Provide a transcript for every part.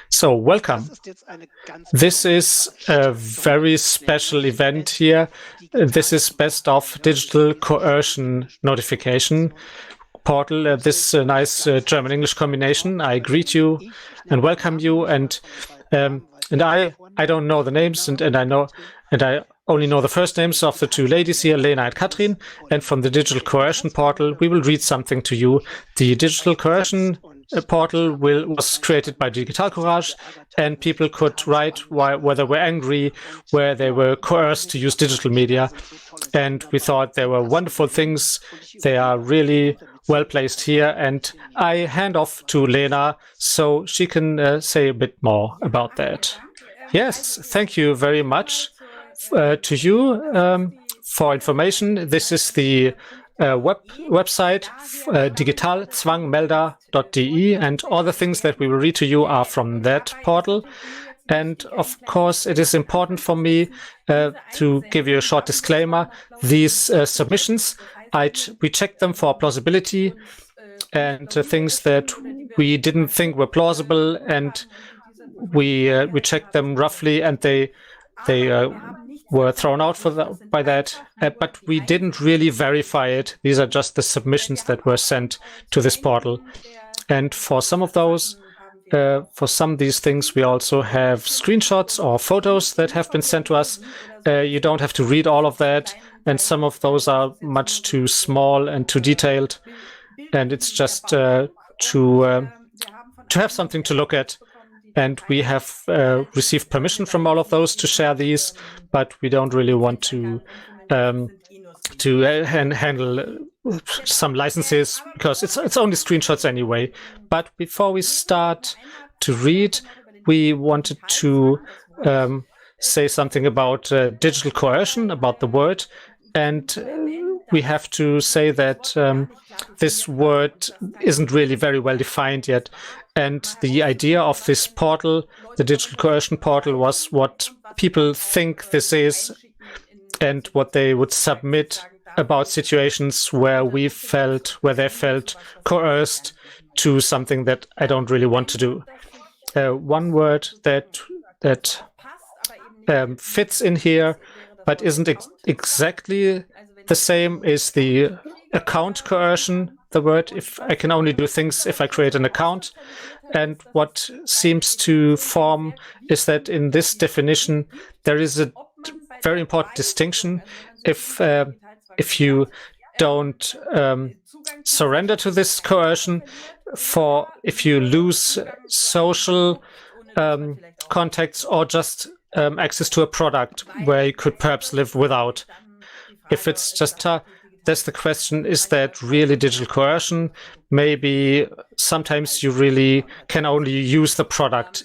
So, welcome. This is a very special event here. This is best of digital coercion notification portal. This nice German-English combination. I greet you and welcome you. And I don't know the names, and I only know the first names of the two ladies here, Leena and Katrin. And from the digital coercion portal, we will read something to you. The digital coercion portal was created by Digitalcourage, and people could write where they were angry, where they were coerced to use digital media. And we thought they were wonderful things. They are really well placed here. And I hand off to Leena so she can say a bit more about that. Yes, thank you very much to you for information. This is the website, Digitalzwangmelder.de, and all the things that we will read to you are from that portal. And of course, it is important for me to give you a short disclaimer. These submissions, we checked them for plausibility and things that we didn't think were plausible, and we checked them roughly, and they were thrown out by that, but we didn't really verify it. These are just the submissions that were sent to this portal. And for some of those, for some of these things, we also have screenshots or photos that have been sent to us. You don't have to read all of that, and some of those are much too small and too detailed. And it's just to have something to look at. And we have received permission from all of those to share these, but we don't really want to handle some licenses because it's only screenshots anyway. But before we start to read, we wanted to say something about digital coercion, about the word, and we have to say that this word isn't really very well defined yet. And the idea of this portal, the digital coercion portal, was what people think this is and what they would submit about situations where they felt coerced to something that I don't really want to do. One word that fits in here but isn't exactly the same is the account coercion. The word, if I can only do things if I create an account. And what seems to form is that in this definition, there is a very important distinction. If you don't surrender to this coercion, if you lose social contacts or just access to a product where you could perhaps live without. If it's just that's the question, is that really digital coercion? Maybe sometimes you really can only use the product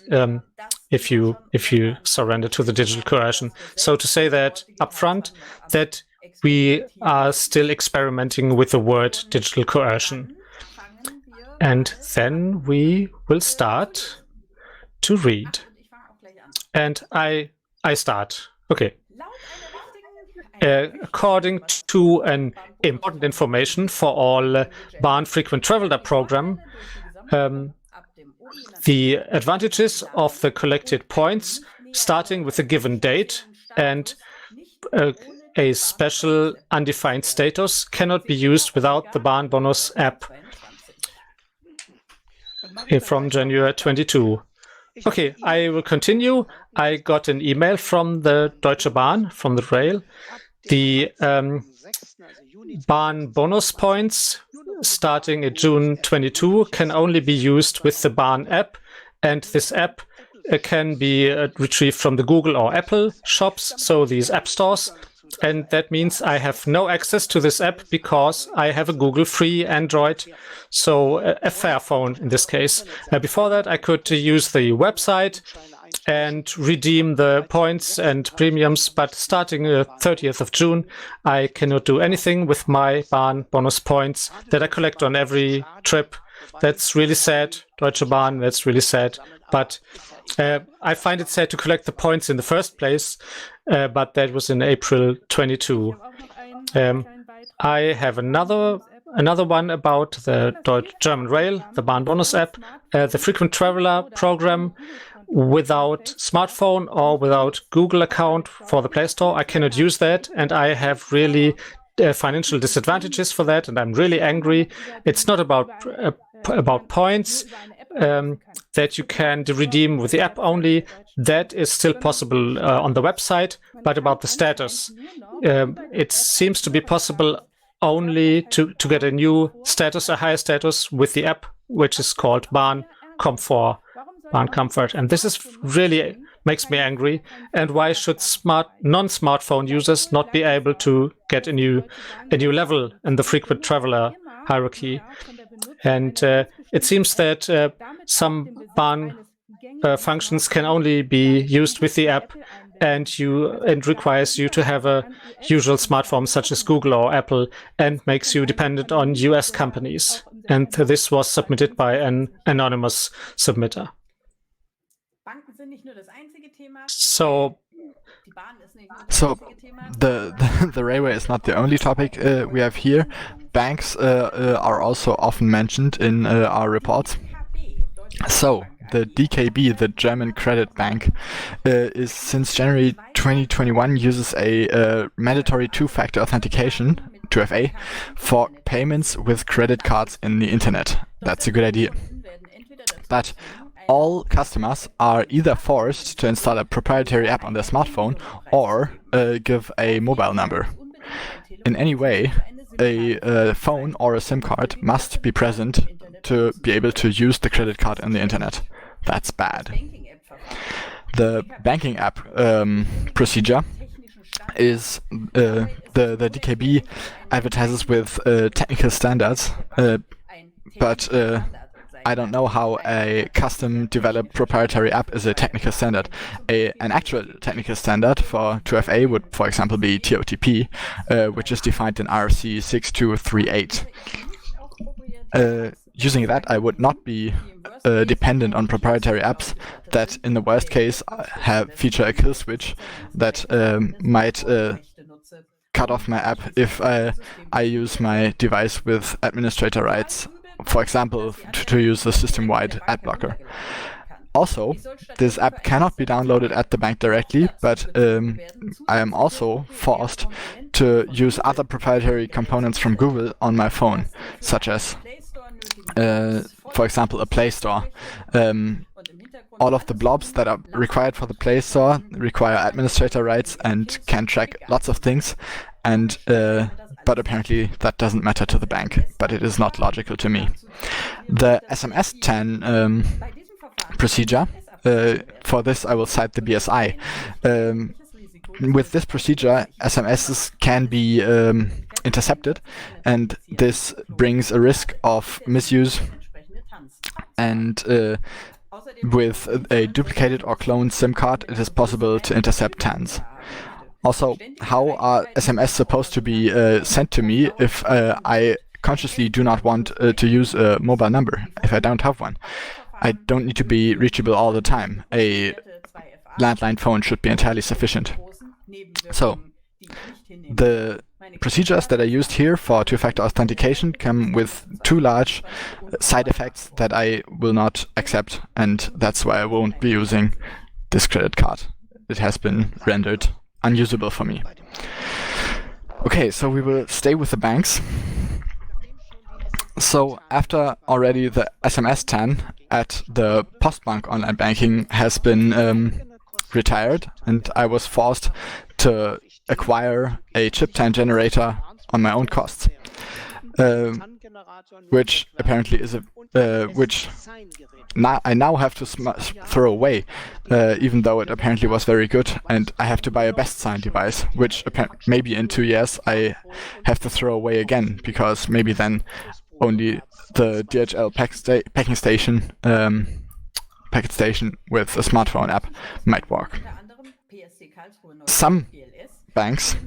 if you surrender to the digital coercion. So to say that upfront, that we are still experimenting with the word digital coercion. And then we will start to read. And I start. Okay. According to an important information for all Bahn frequent traveler program, the advantages of the collected points starting with a given date and a special undefined status cannot be used without the Bahn bonus app from January 22. Okay, I will continue. I got an email from the Deutsche Bahn, from the rail. The Bahn bonus points starting at June 22 can only be used with the Bahn app, and this app can be retrieved from the Google or Apple shops, so these app stores. And that means I have no access to this app because I have a Google free Android, so a Fairphone in this case. Before that, I could use the website and redeem the points and premiums, but starting 30th of June, I cannot do anything with my Bahn bonus points that I collect on every trip. That's really sad, Deutsche Bahn, that's really sad. But I find it sad to collect the points in the first place, but that was in April 22. I have another another one about the German Rail, the Bahnbonus app, the frequent traveler program. Without smartphone or without Google account for the Play Store, I cannot use that, and I have really financial disadvantages for that, and I'm really angry. It's not about points that you can redeem with the app only. That is still possible on the website, but about the status. It seems to be possible only to get a new status, a higher status with the app, which is called Bahn Comfort. And this is really makes me angry. And why should non-smartphone users not be able to get a new level in the frequent traveler hierarchy? And it seems that some Bahn functions can only be used with the app, and requires you to have a usual smartphone such as Google or Apple, and makes you dependent on US companies. And this was submitted by an anonymous submitter. So the railway is not the only topic we have here. Banks are also often mentioned in our reports. So the DKB, the German Credit Bank, is since January 2021 uses a mandatory two-factor authentication, 2FA, for payments with credit cards in the internet. That's a good idea. But all customers are either forced to install a proprietary app on their smartphone or give a mobile number. In any way, a phone or a SIM card must be present to be able to use the credit card on the internet. That's bad. The banking app procedure is the DKB advertises with technical standards, but I don't know how a custom-developed proprietary app is a technical standard. An actual technical standard for 2FA would, for example, be TOTP, which is defined in RC 6238. Using that, I would not be dependent on proprietary apps that, in the worst case, feature a kill switch that might cut off my app if I use my device with administrator rights. For example, to use the system-wide ad blocker. Also, this app cannot be downloaded at the bank directly, but I am also forced to use other proprietary components from Google on my phone, such as, for example, a Play Store. All of the blobs that are required for the Play Store require administrator rights and can track lots of things, and but apparently that doesn't matter to the bank, but it is not logical to me. The SMS-10 procedure, for this I will cite the BSI. With this procedure, SMSs can be intercepted, and this brings a risk of misuse, and with a duplicated or cloned SIM card, it is possible to intercept TANs. Also, how are SMS supposed to be sent to me if I consciously do not want to use a mobile number, if I don't have one? I don't need to be reachable all the time. A landline phone should be entirely sufficient. So, the procedures that are used here for two-factor authentication come with two large side effects that I will not accept, and that's why I won't be using this credit card. It has been rendered unusable for me. Okay, so we will stay with the banks. So after already the SMS-10 at the Postbank online banking has been retired, and I was forced to acquire a chip-10 generator on my own costs, which apparently is which I now have to throw away, even though it apparently was very good, and I have to buy a besten device, which maybe in 2 years I have to throw away again, because maybe then only the DHL packet station with a smartphone app might work. Some banks,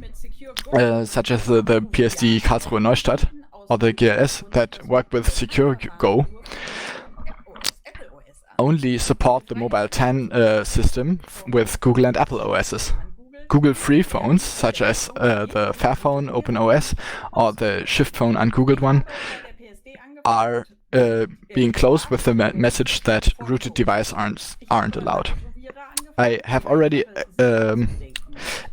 such as the PSD Karlsruhe Neustadt or the GLS, that work with SecureGo, only support the Mobile 10 system with Google and Apple OSs. Google free phones, such as the Fairphone OpenOS or the Shift phone ungoogled one, are being closed with the message that rooted device aren't allowed. I have already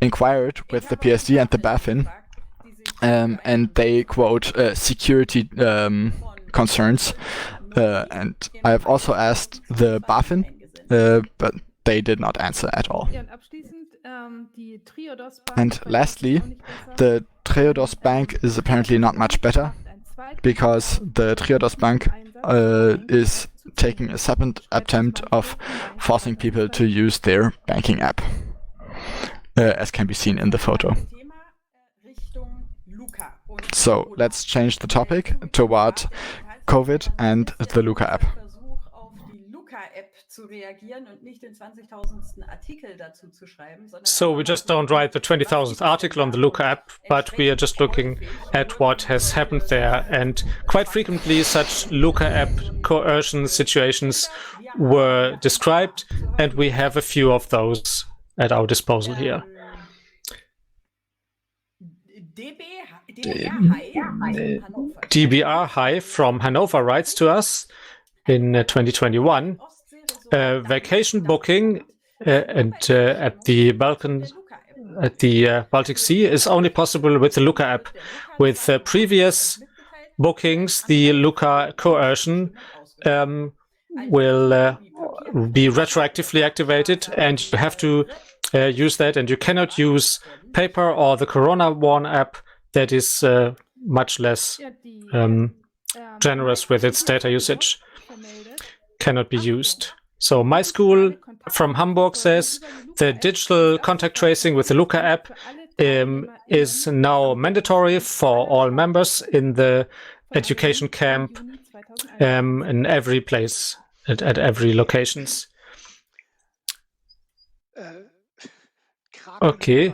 inquired with the PSD and the BaFin, and they quote security concerns, and I have also asked the BaFin, but they did not answer at all. And lastly, the Triodos Bank is apparently not much better, because the Triodos Bank is taking a second attempt of forcing people to use their banking app, as can be seen in the photo. So let's change the topic toward COVID and the Luca app. So we just don't write the 20,000th article on the Luca app, but we are just looking at what has happened there. And quite frequently such Luca app coercion situations were described, and we have a few of those at our disposal here. DBR High from Hanover writes to us in 2021, vacation booking at the Baltic Sea is only possible with the Luca app. With previous bookings, the Luca coercion will be retroactively activated, and you have to use that, and you cannot use paper or the Corona Warn app that is much less generous with its data usage. Cannot be used. So my school from Hamburg says the digital contact tracing with the Luca app is now mandatory for all members in the education camp in every place, at every locations. Okay.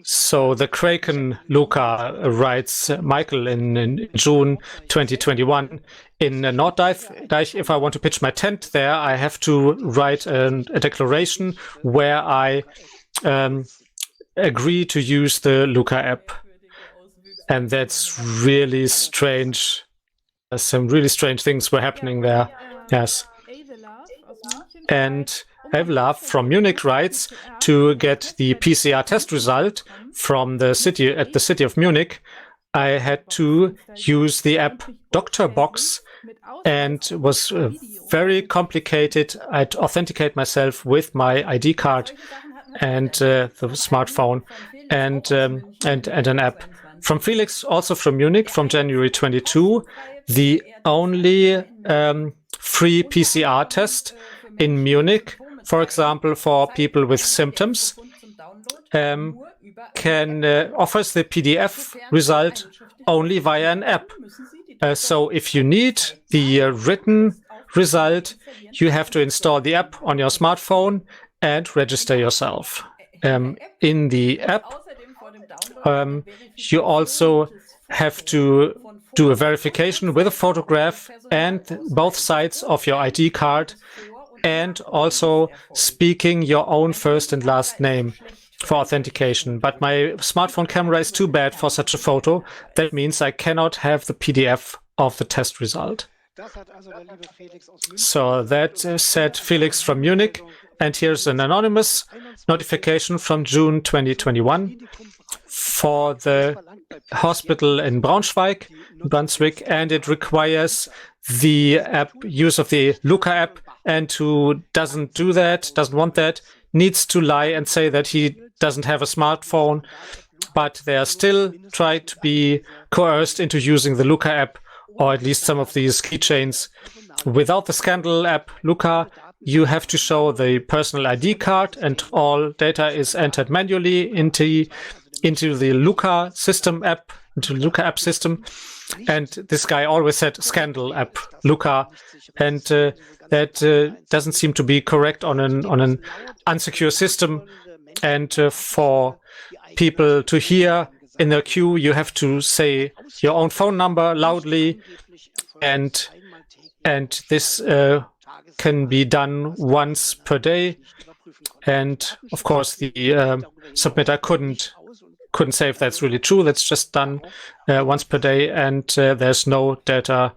So the Kraken Luca writes Michael in June 2021. In Norddeich, if I want to pitch my tent there, I have to write a declaration where I agree to use the Luca app. And that's really strange. Some really strange things were happening there. Yes. And Evlaf from Munich writes, to get the PCR test result from the city of Munich, I had to use the app Doctor Box, and it was very complicated. I'd authenticate myself with my ID card and the smartphone and an app. From Felix, also from Munich, from January 22, the only free PCR test in Munich, for example, for people with symptoms, offers the PDF result only via an app. So if you need the written result, you have to install the app on your smartphone and register yourself. In the app, you also have to do a verification with a photograph and both sides of your ID card, and also speaking your own first and last name for authentication. But my smartphone camera is too bad for such a photo. That means I cannot have the PDF of the test result. So that said Felix from Munich. And here's an anonymous notification from June 2021 for the hospital in Braunschweig, Brunswick, and it requires the use of the Luca app, and who doesn't want that, needs to lie and say that he doesn't have a smartphone, but they are still trying to be coerced into using the Luca app, or at least some of these keychains. Without the Scandal app Luca, you have to show the personal ID card, and all data is entered manually into the Luca system app, into the Luca app system. And this guy always said Scandal app Luca, and that doesn't seem to be correct on an unsecure system. And for people to hear in the queue, you have to say your own phone number loudly, and this can be done once per day. And of course, the submitter couldn't say if that's really true. That's just done once per day, and there's no data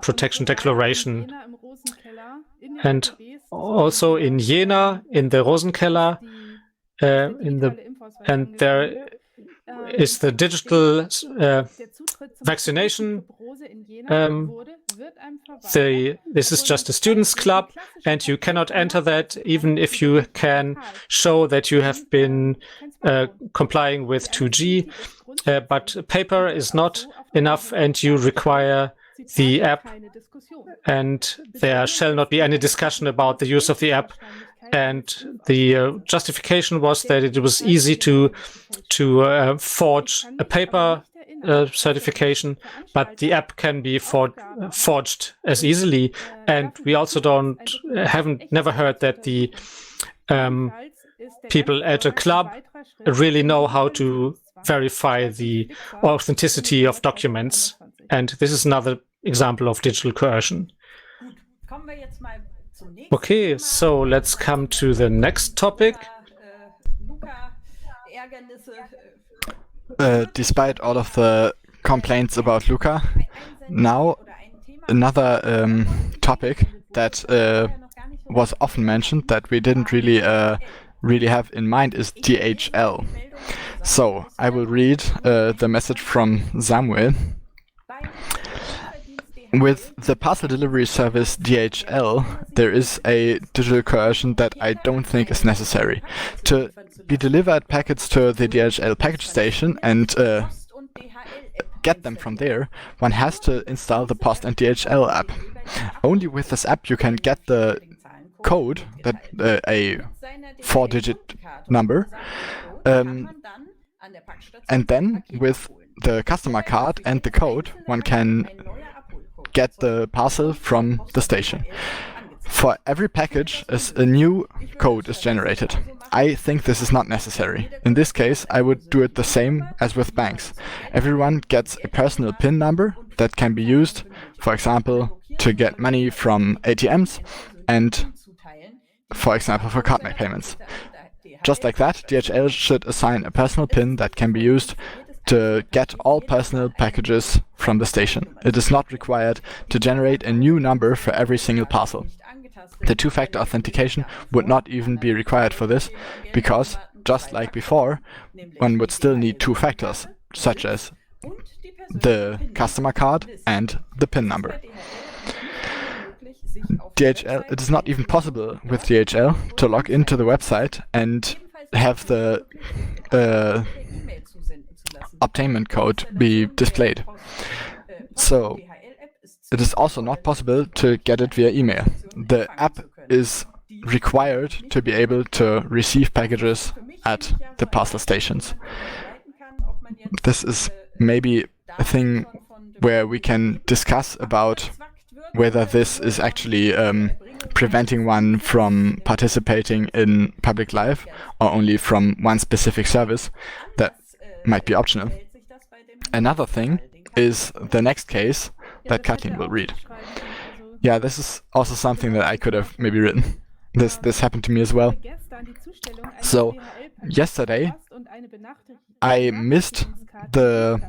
protection declaration. And also in Jena, in the Rosenkeller, and there is the digital vaccination. This is just a students' club, and you cannot enter that even if you can show that you have been complying with 2G. But paper is not enough, and you require the app, and there shall not be any discussion about the use of the app. And the justification was that it was easy to forge a paper certification, but the app can be forged as easily. And we also never heard that the people at a club really know how to verify the authenticity of documents. And this is another example of digital coercion. Okay, so let's come to the next topic. Despite all of the complaints about Luca, now another topic that was often mentioned that we didn't really have in mind is DHL. So I will read the message from Samuel. With the parcel delivery service DHL, there is a digital coercion that I don't think is necessary. To be delivered packets to the DHL package station and get them from there, one has to install the Post and DHL app. Only with this app you can get the code, that a 4-digit number, and then with the customer card and the code, one can get the parcel from the station. For every package, a new code is generated. I think this is not necessary. In this case, I would do it the same as with banks. Everyone gets a personal PIN number that can be used, for example, to get money from ATMs and, for example, for card payments. Just like that, DHL should assign a personal PIN that can be used to get all personal packages from the station. It is not required to generate a new number for every single parcel. The two-factor authentication would not even be required for this, because, just like before, one would still need two factors, such as the customer card and the PIN number. It is not even possible with DHL to log into the website and have the obtainment code be displayed. So it is also not possible to get it via email. The app is required to be able to receive packages at the parcel stations. This is maybe a thing where we can discuss about whether this is actually preventing one from participating in public life or only from one specific service. That might be optional. Another thing is the next case that Kathleen will read. Yeah, this is also something that I could have maybe written. This happened to me as well. So yesterday I missed the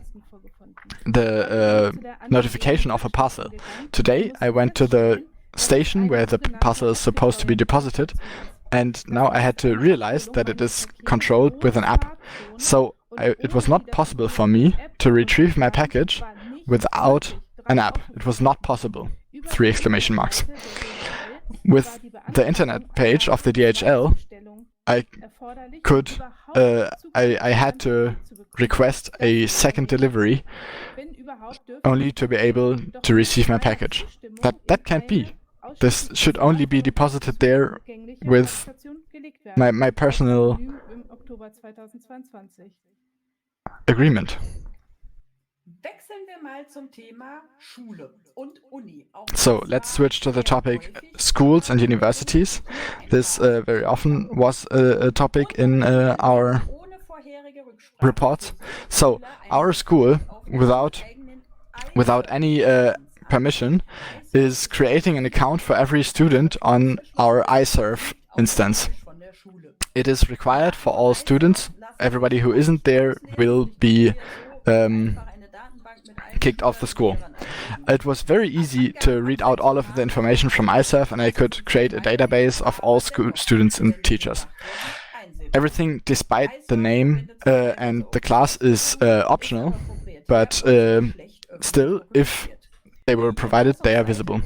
notification of a parcel. Today I went to the station where the parcel is supposed to be deposited, and now I had to realize that it is controlled with an app. So it was not possible for me to retrieve my package without an app. It was not possible. 3 exclamation marks. With the internet page of the DHL, I had to request a second delivery only to be able to receive my package. That can't be. This should only be deposited there with my personal agreement. So let's switch to the topic schools and universities. This very often was a topic in our reports. So our school, without any permission, is creating an account for every student on our iServe instance. It is required for all students. Everybody who isn't there will be kicked off the school. It was very easy to read out all of the information from myself, and I could create a database of all students and teachers. Everything despite the name and the class is optional, but still, if they were provided, they are visible.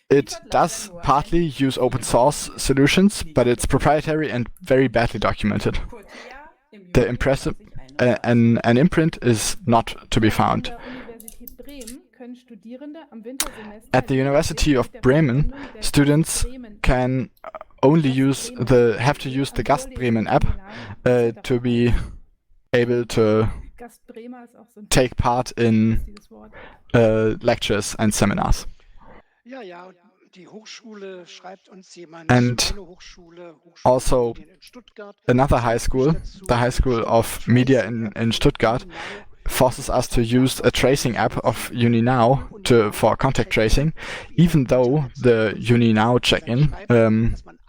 It does partly use open source solutions, but it's proprietary and very badly documented. The an imprint is not to be found. At the University of Bremen, students can only have to use the Gast Bremen app to be able to take part in lectures and seminars. And also another high school, the High School of Media in Stuttgart, forces us to use a tracing app of UniNow for contact tracing, even though the UniNow check-in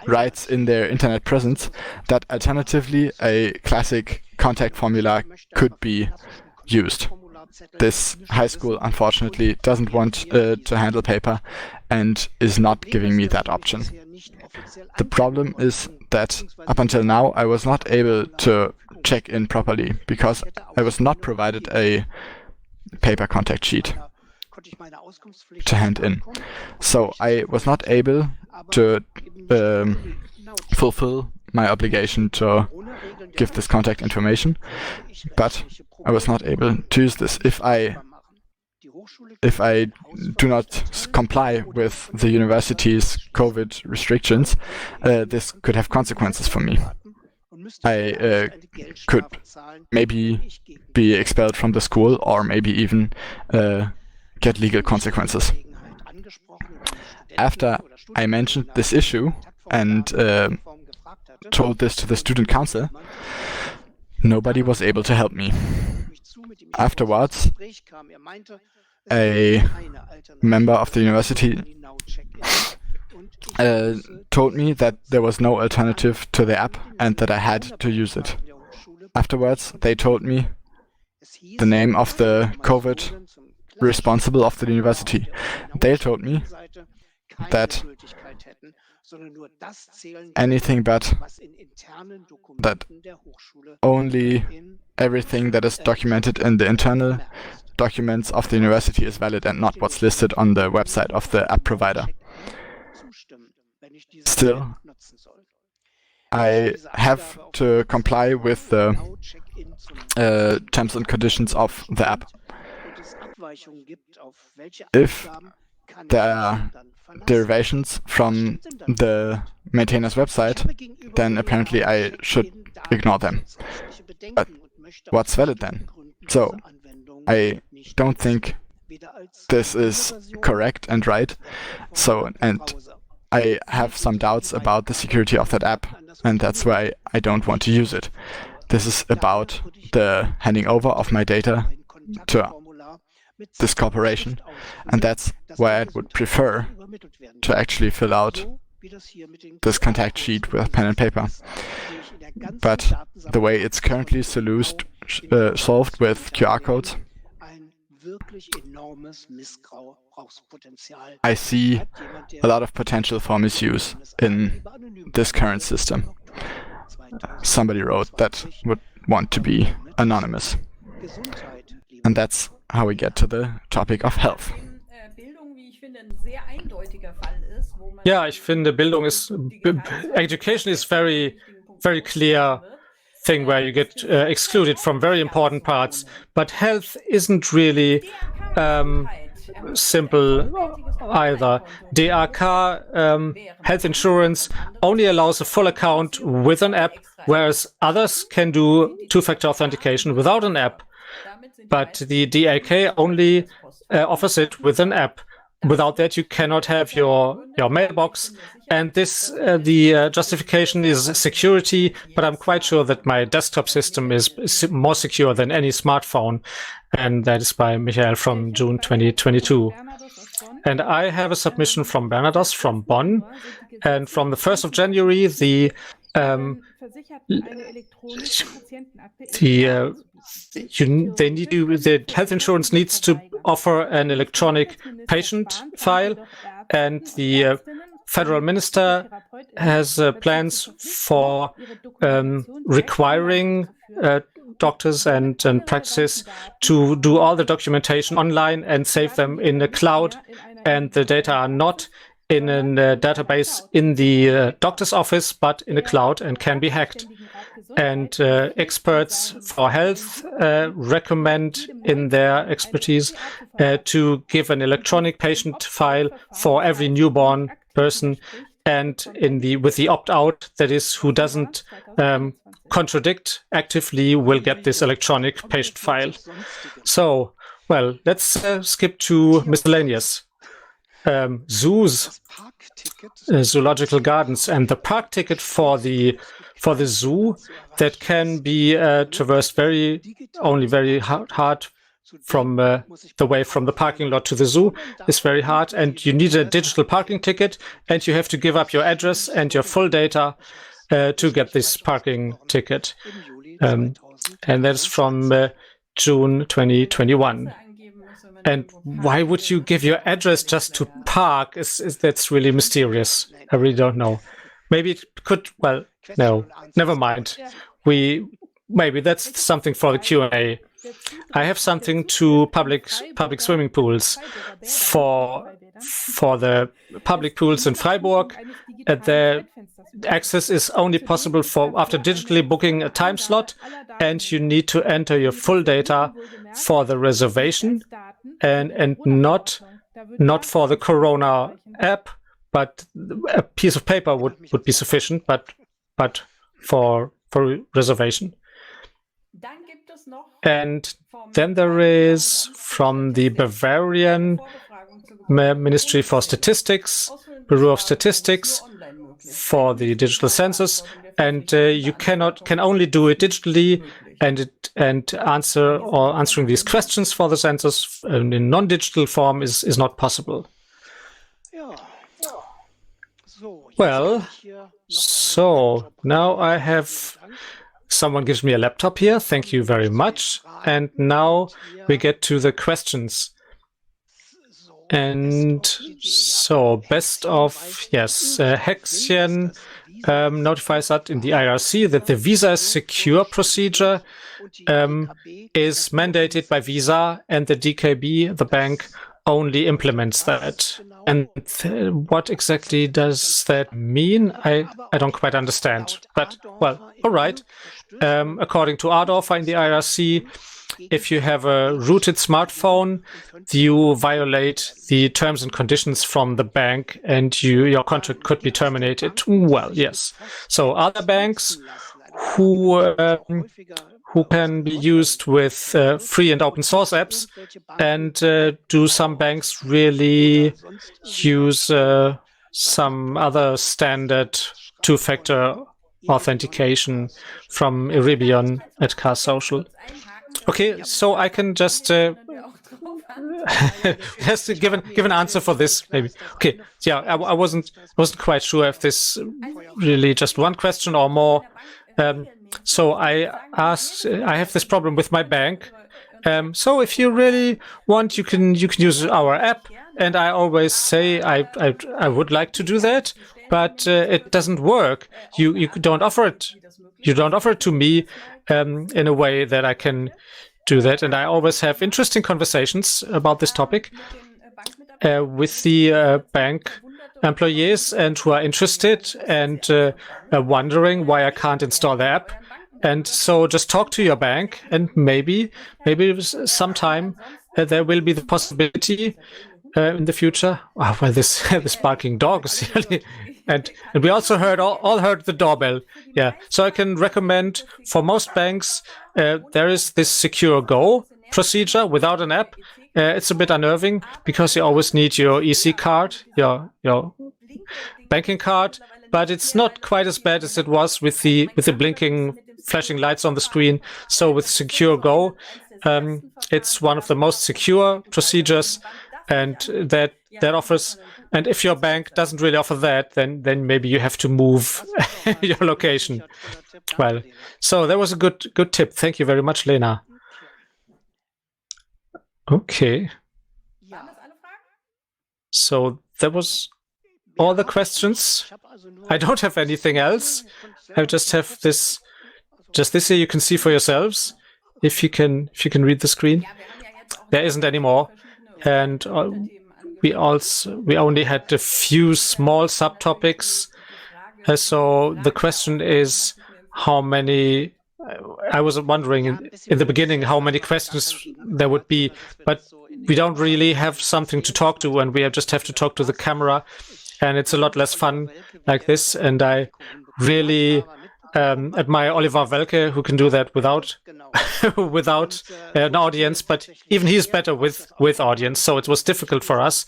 writes in their internet presence that alternatively a classic contact formula could be used. This high school, unfortunately, doesn't want to handle paper and is not giving me that option. The problem is that up until now I was not able to check in properly because I was not provided a paper contact sheet to hand in. So I was not able to fulfill my obligation to give this contact information, but I was not able to use this. If I do not comply with the university's COVID restrictions, this could have consequences for me. I could maybe be expelled from the school or maybe even get legal consequences. After I mentioned this issue and told this to the student council, nobody was able to help me. Afterwards, a member of the university told me that there was no alternative to the app and that I had to use it. Afterwards, they told me the name of the COVID responsible of the university. They told me that anything but that only everything that is documented in the internal documents of the university is valid and not what's listed on the website of the app provider. Still, I have to comply with the terms and conditions of the app. If there are derivations from the maintainer's website, then apparently I should ignore them. But what's valid then? So, I don't think this is correct and right. And I have some doubts about the security of that app, and that's why I don't want to use it. This is about the handing over of my data to this corporation, and that's why I would prefer to actually fill out this contact sheet with pen and paper. But the way it's currently solved with QR codes, I see a lot of potential for misuse in this current system. Somebody wrote that would want to be anonymous. And that's how we get to the topic of health. Ja, ich finde, education is very clear thing where you get excluded from very important parts, but health isn't really simple either. DRK, health insurance, only allows a full account with an app, whereas others can do two-factor authentication without an app. But the DAK only offers it with an app. Without that, you cannot have your mailbox. And this, the justification is security, but I'm quite sure that my desktop system is more secure than any smartphone. And that is by Michael from June 2022. And I have a submission from Bernados from Bonn. And from the 1st of January, they need to, the health insurance needs to offer an electronic patient file, and the federal minister has plans for requiring doctors and practices to do all the documentation online and save them in the cloud, and the data are not in a database in the doctor's office, but in the cloud and can be hacked. And experts for health recommend in their expertise to give an electronic patient file for every newborn person, and with the opt-out, that is, who doesn't contradict actively, will get this electronic patient file. So, well, let's skip to miscellaneous. Zoos, zoological gardens, and the park ticket for the zoo that can be traversed only very hard from the way from the parking lot to the zoo is very hard, and you need a digital parking ticket, and you have to give up your address and your full data to get this parking ticket, and that's from June 2021. And why would you give your address just to park? That's really mysterious. I really don't know. Maybe it could. Well, no, never mind. Maybe that's something for the Q&A. I have something to public swimming pools. For the public pools in Freiburg, the access is only possible after digitally booking a time slot, and you need to enter your full data for the reservation, and not for the Corona app, but a piece of paper would be sufficient, but for reservation. And then there is from the Bavarian Ministry for Statistics, Bureau of Statistics, for the digital census, and you can only do it digitally, and answering these questions for the census in non-digital form is not possible. Well, so now I have. Someone gives me a laptop here. Thank you very much. And now we get to the questions. And so, best of, yes, Hexien notifies that in the IRC that the Visa secure procedure is mandated by Visa, and the DKB, the bank, only implements that. And what exactly does that mean? I don't quite understand. But, well, all right. According to Ardorfer in the IRC, if you have a rooted smartphone, you violate the terms and conditions from the bank, and your contract could be terminated. Well, yes. So other banks who can be used with free and open source apps, and do some banks really use some other standard two-factor authentication from Iribion at Car Social? Okay, so I can just has to give an answer for this, maybe. Okay, yeah, I wasn't quite sure if this really just one question or more. So I asked, I have this problem with my bank. So if you really want, you can use our app, and I always say I would like to do that, but it doesn't work. You don't offer it. You don't offer it to me in a way that I can do that, and I always have interesting conversations about this topic with the bank employees, and who are interested and wondering why I can't install the app. And so just talk to your bank, and maybe sometime there will be the possibility in the future. Oh, well, this barking dog is really, and we also all heard the doorbell. Yeah, so I can recommend for most banks there is this Secure Go procedure without an app. It's a bit unnerving because you always need your EC card, your banking card, but it's not quite as bad as it was with the blinking flashing lights on the screen. So with Secure Go, it's one of the most secure procedures, and that that offers. And if your bank doesn't really offer that, then maybe you have to move your location. Well, so that was a good tip. Thank you very much, Leena. Okay. So that was all the questions. I don't have anything else. I just have this here you can see for yourselves. If you can read the screen. There isn't any more. And we only had a few small subtopics. So the question is how many. I was wondering in the beginning how many questions there would be, but we don't really have something to talk to, and we just have to talk to the camera, and it's a lot less fun like this. And I really admire Oliver Welke, who can do that without an audience, but even he's better with audience. So it was difficult for us,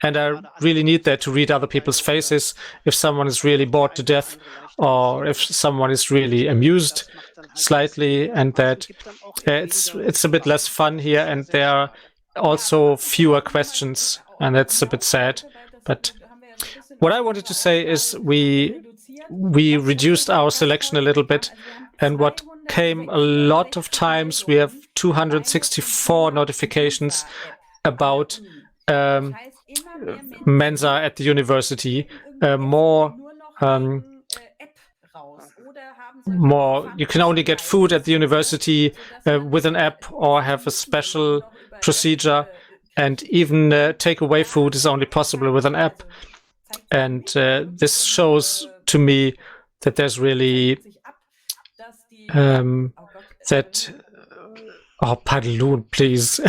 and I really need that to read other people's faces if someone is really bored to death, or if someone is really amused slightly, and that it's a bit less fun here, and there are also fewer questions, and that's a bit sad. But what I wanted to say is we reduced our selection a little bit, and what came a lot of times, we have 264 notifications about Mensa at the university, more you can only get food at the university with an app or have a special procedure, and even takeaway food is only possible with an app. And this shows to me that there's really padeluun, please.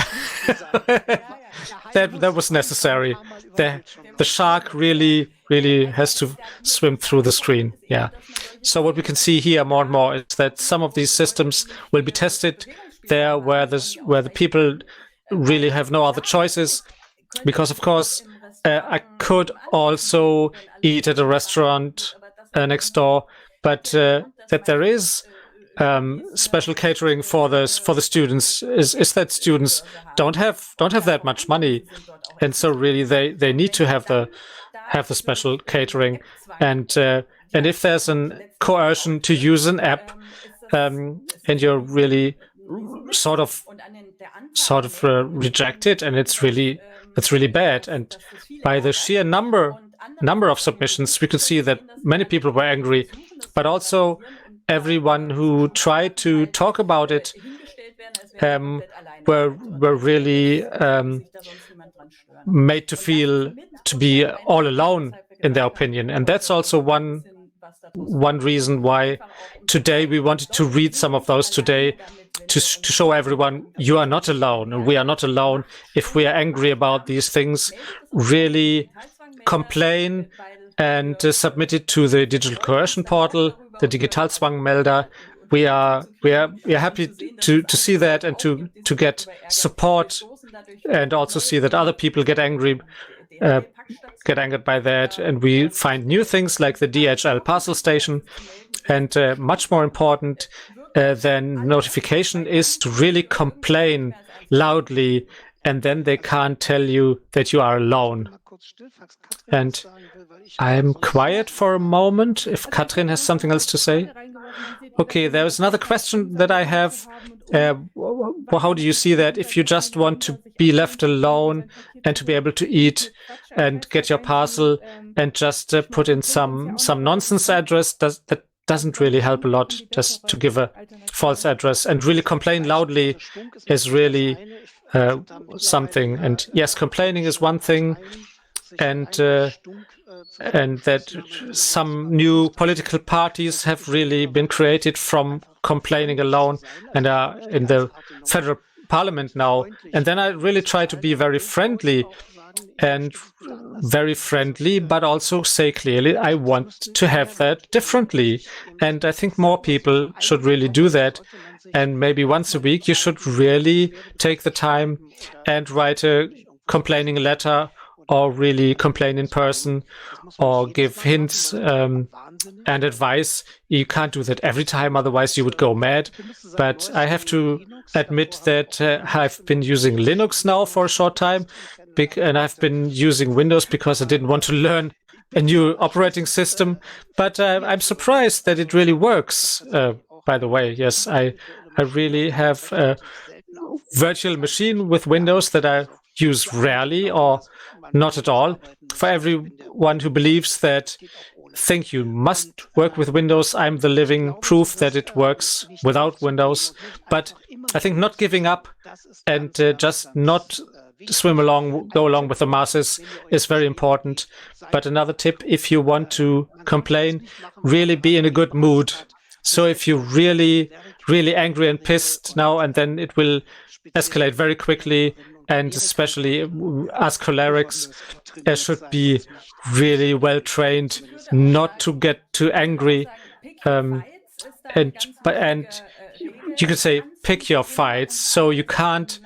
that was necessary. The shark really has to swim through the screen. Yeah. So what we can see here more and more is that some of these systems will be tested there where the people really have no other choices, because of course I could also eat at a restaurant next door, but that there is special catering for the students is that students don't have that much money, and so really they need to have the special catering, and if there's an coercion to use an app, and you're really sort of reject it, and it's really bad. And by the sheer number of submissions, we could see that many people were angry, but also everyone who tried to talk about it were really made to feel to be all alone in their opinion. And that's also one reason why today we wanted to read some of those today, to show everyone you are not alone, and we are not alone. If we are angry about these things, really complain and submit it to the digital coercion portal, the Digitalzwangmelder. We are happy to see that, and to get support, and also see that other people get angered by that, and we find new things like the DHL parcel station. And much more important than notification is to really complain loudly, and then they can't tell you that you are alone. And I'm quiet for a moment if Katrin has something else to say. Okay, there's another question that I have. How do you see that if you just want to be left alone and to be able to eat and get your parcel, and just put in some nonsense address? That doesn't really help a lot, just to give a false address, and really complain loudly is really something. And yes, complaining is one thing, and that some new political parties have really been created from complaining alone, and are in the federal parliament now. And then I really try to be very friendly, but also say clearly I want to have that differently. And I think more people should really do that. And maybe once a week you should really take the time and write a complaining letter, or really complain in person, or give hints and advice. You can't do that every time, otherwise you would go mad. But I have to admit that I've been using Linux now for a short time, and I've been using Windows because I didn't want to learn a new operating system. But I'm surprised that it really works. By the way, yes, I really have a virtual machine with Windows that I use rarely or not at all. For everyone who believes that think you must work with Windows, I'm the living proof that it works without Windows. But I think not giving up and just not go along with the masses is very important. But another tip, if you want to complain, really be in a good mood. So if you're really, really angry and pissed now and then, it will escalate very quickly. And especially us cholerics should be really well trained not to get too angry. And you could say pick your fights. So you can't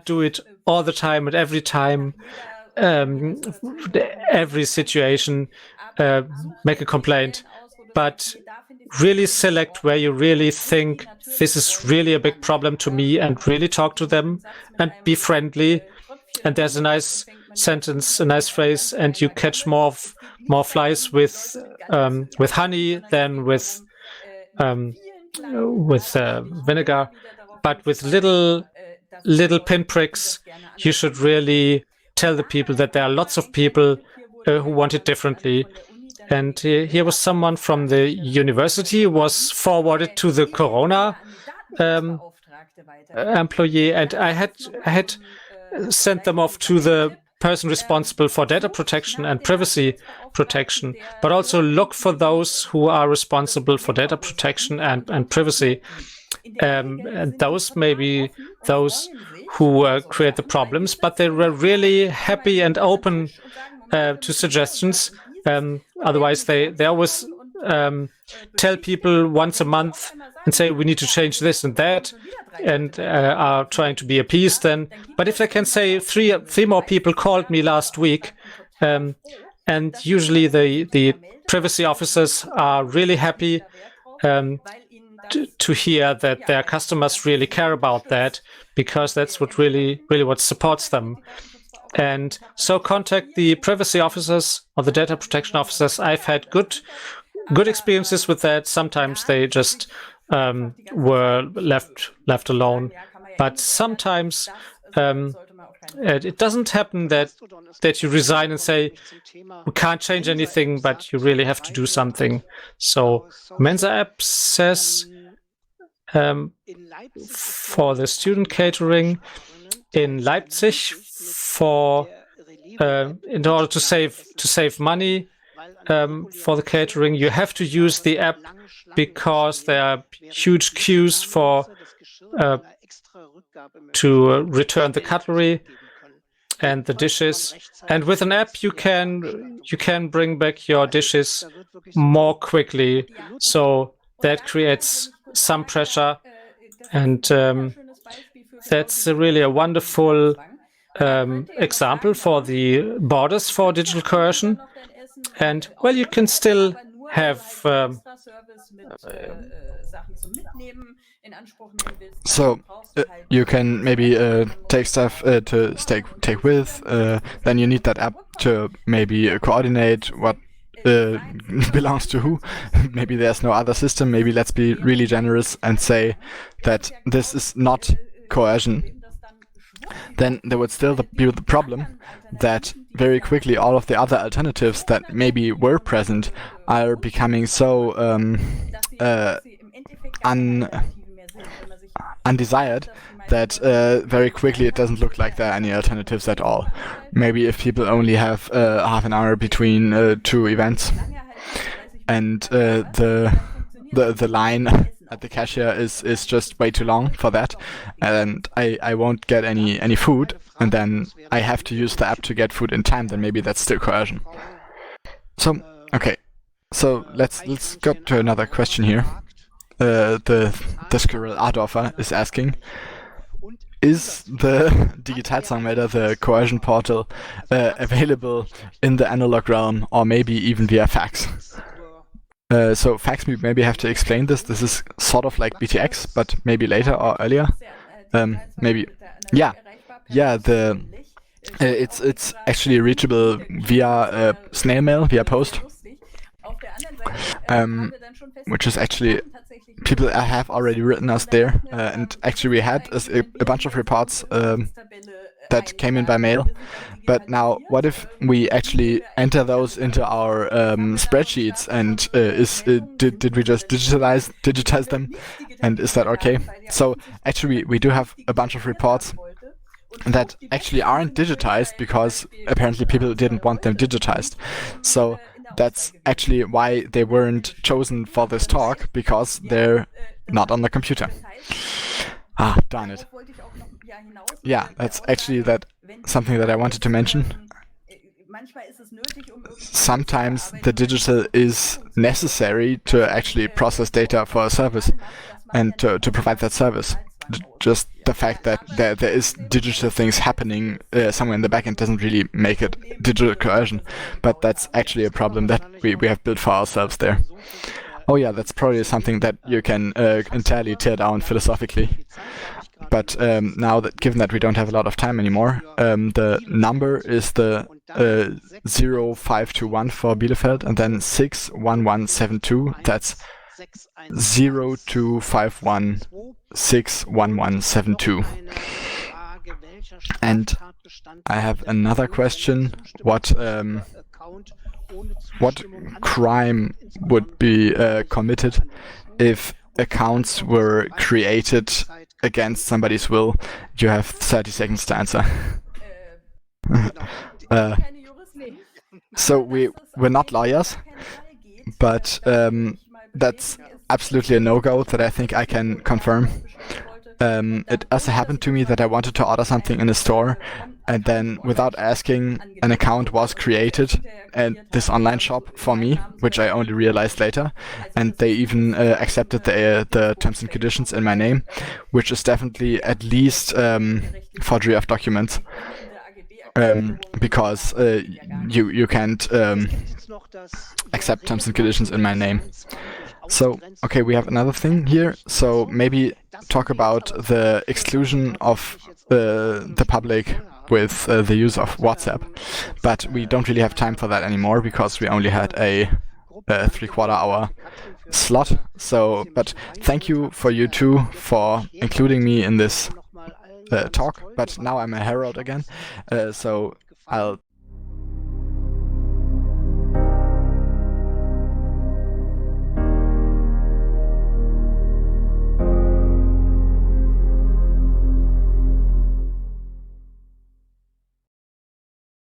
do it all the time and every time, every situation, make a complaint, but really select where you really think this is really a big problem to me and really talk to them and be friendly. And there's a nice sentence, a nice phrase, and you catch more flies with honey than with vinegar. But with little pinpricks, you should really tell the people that there are lots of people who want it differently. And here was someone from the university was forwarded to the Corona employee, and I had sent them off to the person responsible for data protection and privacy protection, but also look for those who are responsible for data protection and privacy. And those may be those who create the problems, but they were really happy and open to suggestions. Otherwise, they always tell people once a month and say, we need to change this and that, and are trying to be appeased then. But if I can say three more people called me last week, and usually the privacy officers are really happy to hear that their customers really care about that, because that's what really what supports them. And so contact the privacy officers or the data protection officers. I've had good experiences with that. Sometimes they just were left alone, but sometimes it doesn't happen that you resign and say we can't change anything, but you really have to do something. So Mensa app says for the student catering in Leipzig, for in order to save money for the catering, you have to use the app because there are huge queues for to return the cutlery and the dishes. And with an app, you can bring back your dishes more quickly. So that creates some pressure, and that's really a wonderful example for the borders for digital coercion. And well, you can still have so you can maybe take stuff to take with. Then you need that app to maybe coordinate what belongs to who. Maybe there's no other system. Maybe let's be really generous and say that this is not coercion. Then there would still be the problem that very quickly all of the other alternatives that maybe were present are becoming so undesired that very quickly it doesn't look like there are any alternatives at all. Maybe if people only have half an hour between two events, and the line at the cashier is just way too long for that, and I won't get any food, and then I have to use the app to get food in time, then maybe that's still coercion. So okay, so let's go to another question here. The squirrel Adorfer is asking, is the Digitalzwangmelder, the coercion portal, available in the analog realm or maybe even via fax? So fax, we maybe have to explain this. This is sort of like BTX, but maybe later or earlier. Maybe, yeah. It's actually reachable via snail mail, via post, which is actually people have already written us there, and actually we had a bunch of reports that came in by mail. But now, what if we actually enter those into our spreadsheets, and did we just digitize them, and is that okay? So actually, we do have a bunch of reports that actually aren't digitized because apparently people didn't want them digitized. So that's actually why they weren't chosen for this talk, because they're not on the computer. Ah, darn it. Yeah, that's actually something that I wanted to mention. Sometimes the digital is necessary to actually process data for a service and to provide that service. Just the fact that there is digital things happening somewhere in the backend doesn't really make it digital coercion, but that's actually a problem that we have built for ourselves there. Oh yeah, that's probably something that you can entirely tear down philosophically. But now that, given that we don't have a lot of time anymore, the number is the 0521 for Bielefeld, and then 61172. That's 0251 61172. And I have another question. What crime would be committed if accounts were created against somebody's will? You have 30 seconds to answer. So we're not lawyers, but that's absolutely a no-go that I think I can confirm. It also happened to me that I wanted to order something in a store, and then without asking, an account was created at this online shop for me, which I only realized later, and they even accepted the terms and conditions in my name, which is definitely at least forgery of documents, because you can't accept terms and conditions in my name. So, okay, we have another thing here. So maybe talk about the exclusion of the public with the use of WhatsApp. But we don't really have time for that anymore because we only had a 3/4 hour slot. So, but thank you for you two for including me in this talk. But now I'm a herald again. So I'll